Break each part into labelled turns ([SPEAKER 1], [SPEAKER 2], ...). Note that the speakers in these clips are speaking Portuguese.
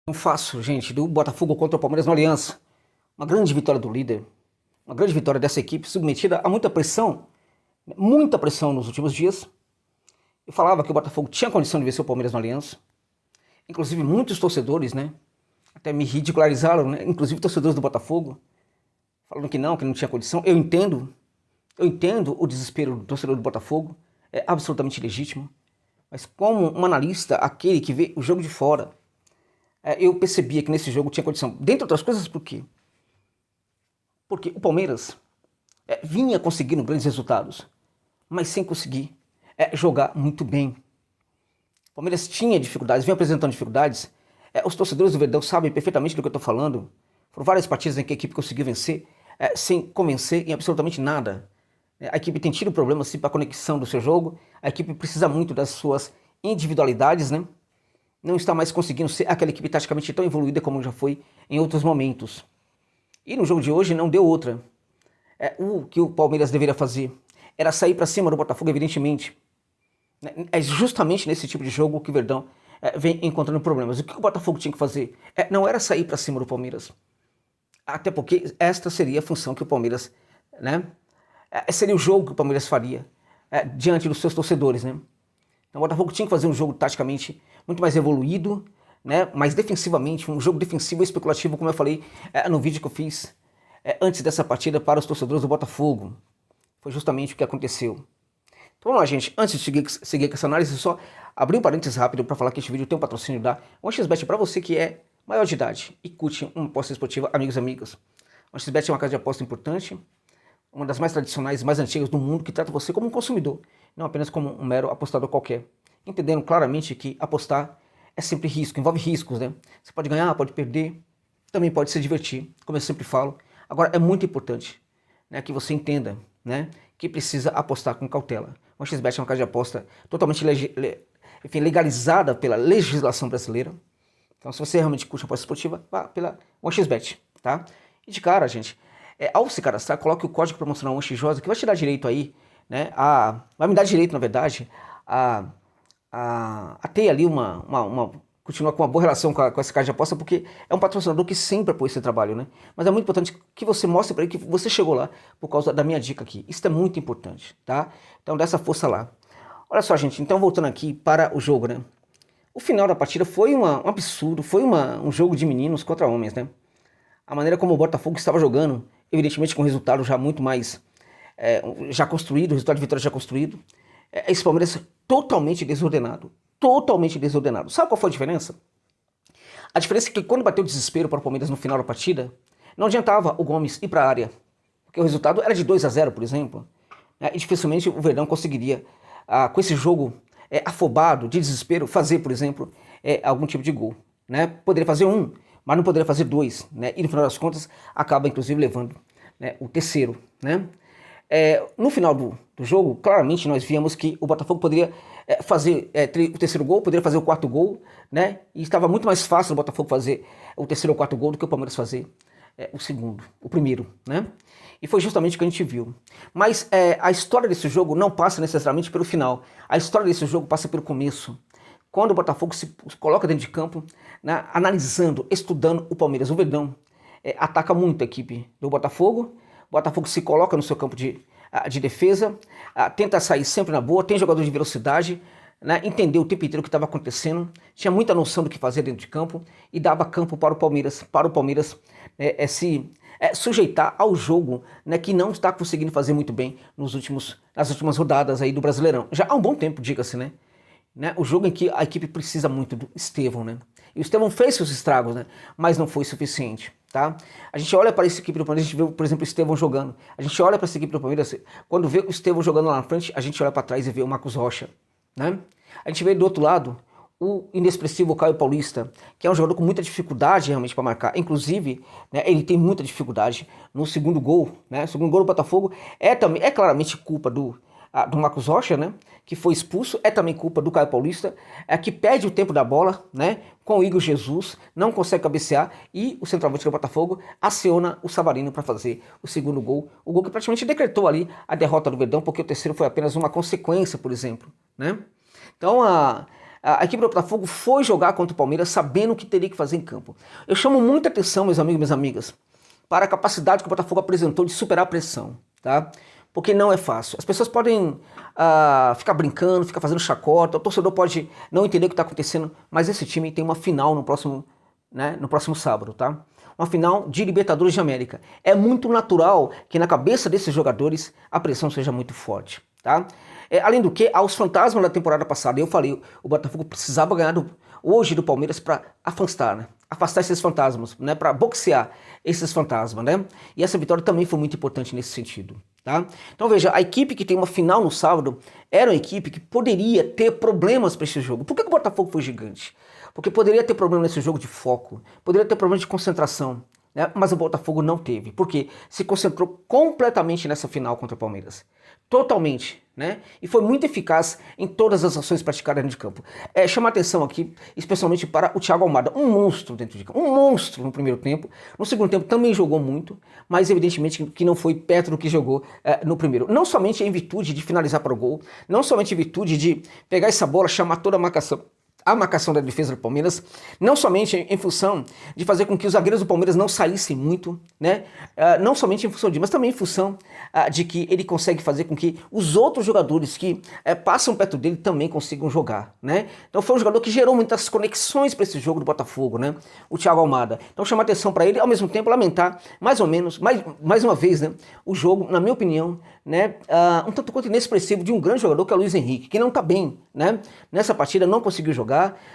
[SPEAKER 1] Não fácil, gente, do Botafogo contra o Palmeiras no Aliança. Uma grande vitória do líder, uma grande vitória dessa equipe submetida a muita pressão nos últimos dias. Eu falava que o Botafogo tinha condição de vencer o Palmeiras no Aliança. Inclusive muitos torcedores, né, até me ridicularizaram, né, inclusive torcedores do Botafogo, falando que não tinha condição. Eu entendo o desespero do torcedor do Botafogo, é absolutamente legítimo. Mas como um analista, aquele que vê o jogo de fora, eu percebia que nesse jogo tinha condição. Dentre outras coisas, por quê? Porque o Palmeiras vinha conseguindo grandes resultados, mas sem conseguir jogar muito bem. O Palmeiras tinha dificuldades, vinha apresentando dificuldades. Os torcedores do Verdão sabem perfeitamente do que eu estou falando. Foram várias partidas em que a equipe conseguiu vencer sem convencer em absolutamente nada. A equipe tem tido problemas sim, para a conexão do seu jogo. A equipe precisa muito das suas individualidades, né? Não está mais conseguindo ser aquela equipe taticamente tão evoluída como já foi em outros momentos. E no jogo de hoje não deu outra. O que o Palmeiras deveria fazer era sair para cima do Botafogo, evidentemente. É justamente nesse tipo de jogo que o Verdão vem encontrando problemas. O que o Botafogo tinha que fazer? Não era sair para cima do Palmeiras. Até porque esta seria a função que o Palmeiras, né? Seria o jogo que o Palmeiras faria diante dos seus torcedores, né? Então o Botafogo tinha que fazer um jogo taticamente muito mais evoluído, né? Mais defensivamente, um jogo defensivo e especulativo, como eu falei no vídeo que eu fiz antes dessa partida para os torcedores do Botafogo. Foi justamente o que aconteceu. Então vamos lá, gente. Antes de seguir com essa análise, só abrir um parênteses rápido para falar que este vídeo tem um patrocínio da 1xBet para você que é maior de idade e curte uma aposta esportiva, amigos e amigas. A 1xBet é uma casa de aposta importante, uma das mais tradicionais e mais antigas do mundo, que trata você como um consumidor, não apenas como um mero apostador qualquer. Entendendo claramente que apostar é sempre risco, envolve riscos, né? Você pode ganhar, pode perder, também pode se divertir, como eu sempre falo. Agora, é muito importante, né, que você entenda, né, que precisa apostar com cautela. O 1xBet é uma casa de aposta totalmente legalizada pela legislação brasileira. Então, se você realmente curte aposta esportiva, vá pela 1xBet, tá? E de cara, gente, ao se cadastrar, coloque o código promocional 1xJosa, que vai te dar direito aí, né, vai me dar direito, na verdade, a ter ali continuar com uma boa relação com essa casa de aposta, porque é um patrocinador que sempre apoia esse trabalho, né? Mas é muito importante que você mostre para ele que você chegou lá por causa da minha dica aqui. Isso é muito importante, tá? Então dá essa força lá. Olha só, gente, então voltando aqui para o jogo, né? O final da partida foi um absurdo, foi um jogo de meninos contra homens, né? A maneira como o Botafogo estava jogando, evidentemente com o resultado já muito mais já construído, o resultado de vitória já construído. Esse Palmeiras totalmente desordenado. Totalmente desordenado. Sabe qual foi a diferença? A diferença é que quando bateu o desespero para o Palmeiras no final da partida, não adiantava o Gomes ir para a área. Porque o resultado era de 2-0, por exemplo. E dificilmente o Verdão conseguiria, com esse jogo afobado, de desespero, fazer, por exemplo, algum tipo de gol. Né? Poderia fazer um, mas não poderia fazer dois. Né? E no final das contas, acaba inclusive levando, né, o terceiro. Né? No final do jogo, claramente nós víamos que o Botafogo poderia fazer o terceiro gol, poderia fazer o quarto gol, né? E estava muito mais fácil o Botafogo fazer o terceiro ou quarto gol do que o Palmeiras fazer o segundo, o primeiro, né? E foi justamente o que a gente viu. Mas a história desse jogo não passa necessariamente pelo final. A história desse jogo passa pelo começo. Quando o Botafogo se coloca dentro de campo, né, analisando, estudando o Palmeiras. O Verdão ataca muito a equipe do Botafogo. O Botafogo se coloca no seu campo de defesa, tenta sair sempre na boa, tem jogador de velocidade, né, entendeu o tempo inteiro o que estava acontecendo, tinha muita noção do que fazer dentro de campo e dava campo para o Palmeiras se sujeitar ao jogo, né, que não está conseguindo fazer muito bem nas últimas rodadas aí do Brasileirão. Já há um bom tempo, diga-se, né? O jogo em que a equipe precisa muito do Estevão, né? E o Estevão fez seus estragos, né? Mas não foi suficiente, tá? A gente olha para essa equipe do Palmeiras, a gente vê, por exemplo, o Estevão jogando. A gente olha para essa equipe do Palmeiras, quando vê o Estevão jogando lá na frente, a gente olha para trás e vê o Marcos Rocha, né? A gente vê do outro lado o inexpressivo Caio Paulista, que é um jogador com muita dificuldade realmente para marcar. Inclusive, né, ele tem muita dificuldade no segundo gol, né? O segundo gol do Botafogo é claramente culpa do Marcos Rocha, né, que foi expulso, é também culpa do Caio Paulista, que perde o tempo da bola, né, com o Igor Jesus, não consegue cabecear e o centroavante do Botafogo aciona o Savarino para fazer o segundo gol, o gol que praticamente decretou ali a derrota do Verdão, porque o terceiro foi apenas uma consequência, por exemplo, né. Então A equipe do Botafogo foi jogar contra o Palmeiras sabendo o que teria que fazer em campo. Eu chamo muita atenção, meus amigos e minhas amigas, para a capacidade que o Botafogo apresentou de superar a pressão, tá? Porque não é fácil. As pessoas podem ficar brincando, ficar fazendo chacota, o torcedor pode não entender o que está acontecendo, mas esse time tem uma final no próximo sábado, tá? Uma final de Libertadores de América. É muito natural que na cabeça desses jogadores a pressão seja muito forte, tá? Além do que, aos fantasmas da temporada passada, eu falei, o Botafogo precisava ganhar hoje do Palmeiras para afastar, né? Afastar esses fantasmas, né? Para boxear esses fantasmas, né? E essa vitória também foi muito importante nesse sentido, tá? Então veja, a equipe que tem uma final no sábado era uma equipe que poderia ter problemas para esse jogo. Por que o Botafogo foi gigante? Porque poderia ter problema nesse jogo de foco, poderia ter problema de concentração, né? Mas o Botafogo não teve, porque se concentrou completamente nessa final contra o Palmeiras. Totalmente, né? E foi muito eficaz em todas as ações praticadas dentro de campo. Chama atenção aqui, especialmente para o Thiago Almada, um monstro dentro de campo, um monstro no primeiro tempo. No segundo tempo também jogou muito, mas evidentemente que não foi perto do que jogou no primeiro. Não somente em virtude de finalizar para o gol, não somente em virtude de pegar essa bola, chamar toda a marcação da defesa do Palmeiras, não somente em função de fazer com que os zagueiros do Palmeiras não saíssem muito, né? Não somente em função disso, mas também em função de que ele consegue fazer com que os outros jogadores que passam perto dele também consigam jogar, né? Então foi um jogador que gerou muitas conexões para esse jogo do Botafogo, né? O Thiago Almada. Então chama atenção para ele, ao mesmo tempo lamentar mais ou menos, mais uma vez, né? O jogo, na minha opinião, né? Um tanto quanto inexpressivo de um grande jogador que é o Luiz Henrique, que não está bem, né? Nessa partida não conseguiu jogar.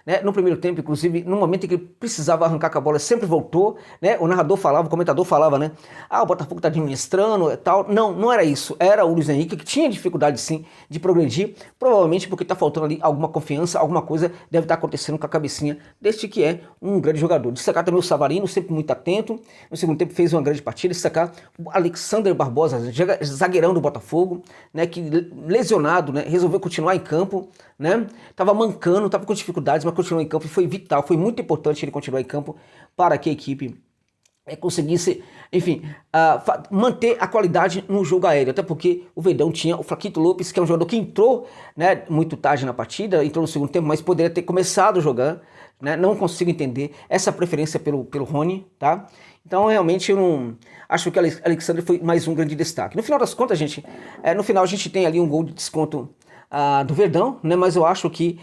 [SPEAKER 1] Né? No primeiro tempo, inclusive, no momento em que ele precisava arrancar com a bola, sempre voltou, né? O narrador falava, o comentador falava, né? O Botafogo tá administrando e tal. Não era isso. Era o Luiz Henrique que tinha dificuldade, sim, de progredir, provavelmente porque tá faltando ali alguma confiança, alguma coisa deve estar acontecendo com a cabecinha deste que é um grande jogador. Destacar também o Savarino, sempre muito atento. No segundo tempo fez uma grande partida. Destacar o Alexander Barbosa, zagueirão do Botafogo, né? Que lesionado, né? Resolveu continuar em campo, né? Tava mancando, tava com dificuldades, mas continuou em campo e foi vital, foi muito importante ele continuar em campo para que a equipe conseguisse, enfim, manter a qualidade no jogo aéreo, até porque o Verdão tinha o Flaquito Lopes, que é um jogador que entrou, né, muito tarde na partida, entrou no segundo tempo, mas poderia ter começado a jogar, né? Não consigo entender essa preferência pelo Rony, tá? Então realmente eu não acho que o Alexandre foi mais um grande destaque. No final das contas, gente, no final a gente tem ali um gol de desconto do Verdão, né? Mas eu acho que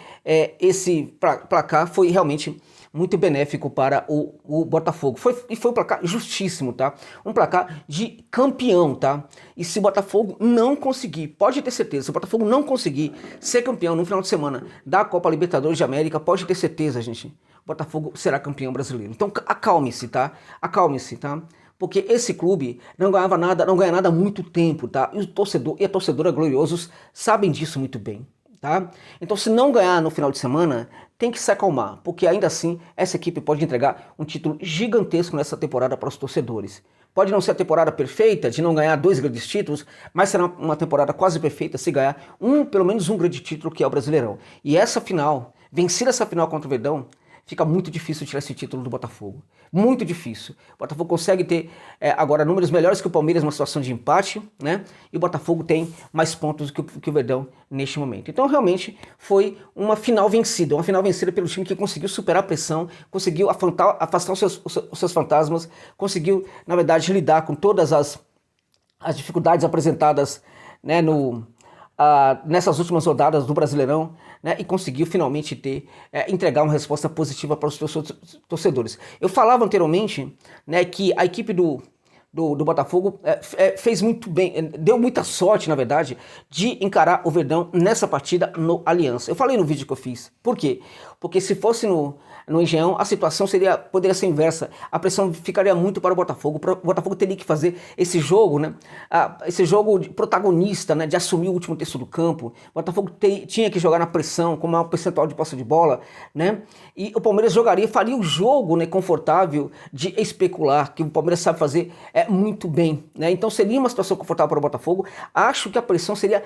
[SPEAKER 1] esse placar foi realmente muito benéfico para o Botafogo. E foi um placar justíssimo, tá? Um placar de campeão, tá? E se o Botafogo não conseguir, pode ter certeza, se o Botafogo não conseguir ser campeão no final de semana da Copa Libertadores de América, pode ter certeza, gente, o Botafogo será campeão brasileiro. Então acalme-se, tá? Acalme-se, tá? Porque esse clube não ganha nada há muito tempo, tá? E o torcedor e a torcedora gloriosos sabem disso muito bem, tá? Então se não ganhar no final de semana, tem que se acalmar, porque ainda assim essa equipe pode entregar um título gigantesco nessa temporada para os torcedores. Pode não ser a temporada perfeita, de não ganhar 2 grandes títulos, mas será uma temporada quase perfeita se ganhar pelo menos um grande título, que é o Brasileirão. E essa final, vencer essa final contra o Verdão, fica muito difícil tirar esse título do Botafogo. Muito difícil. O Botafogo consegue ter agora números melhores que o Palmeiras numa situação de empate, né? E o Botafogo tem mais pontos que o Verdão neste momento. Então realmente foi uma final vencida pelo time que conseguiu superar a pressão, conseguiu afastar os seus fantasmas, conseguiu, na verdade, lidar com todas as dificuldades apresentadas, né, nessas últimas rodadas do Brasileirão, né, e conseguiu finalmente entregar uma resposta positiva para os torcedores. Eu falava anteriormente, né, que a equipe do Botafogo fez muito bem, deu muita sorte, na verdade, de encarar o Verdão nessa partida no Aliança. Eu falei no vídeo que eu fiz. Por quê? Porque se fosse no Engenhão, a situação poderia ser inversa. A pressão ficaria muito para o Botafogo. O Botafogo teria que fazer esse jogo, né? Esse jogo de protagonista, né? De assumir o último terço do campo. O Botafogo tinha que jogar na pressão, com maior percentual de posse de bola, né? E o Palmeiras faria o jogo, né, confortável de especular, que o Palmeiras sabe fazer muito bem, né? Então seria uma situação confortável para o Botafogo. Acho que a pressão seria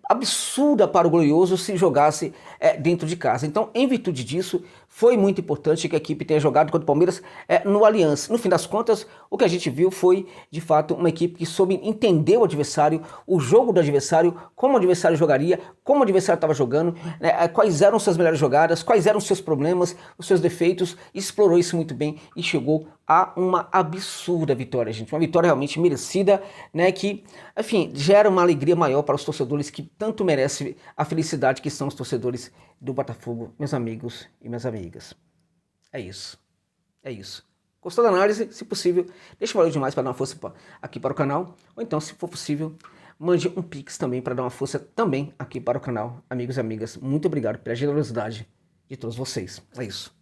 [SPEAKER 1] absurda para o Glorioso se jogasse dentro de casa. Então, em virtude disso, Foi muito importante que a equipe tenha jogado contra o Palmeiras no Allianz. No fim das contas, o que a gente viu foi, de fato, uma equipe que soube entender o adversário, o jogo do adversário, como o adversário jogaria, como o adversário estava jogando, né, quais eram suas melhores jogadas, quais eram os seus problemas, os seus defeitos, explorou isso muito bem e chegou a uma absurda vitória, gente. Uma vitória realmente merecida, né, que, enfim, gera uma alegria maior para os torcedores que tanto merecem a felicidade que são os torcedores do Botafogo, meus amigos e minhas amigas. É isso. É isso. Gostou da análise? Se possível, deixa o valor demais para dar uma força aqui para o canal. Ou então, se for possível, mande um Pix também para dar uma força também aqui para o canal. Amigos e amigas, muito obrigado pela generosidade de todos vocês. É isso.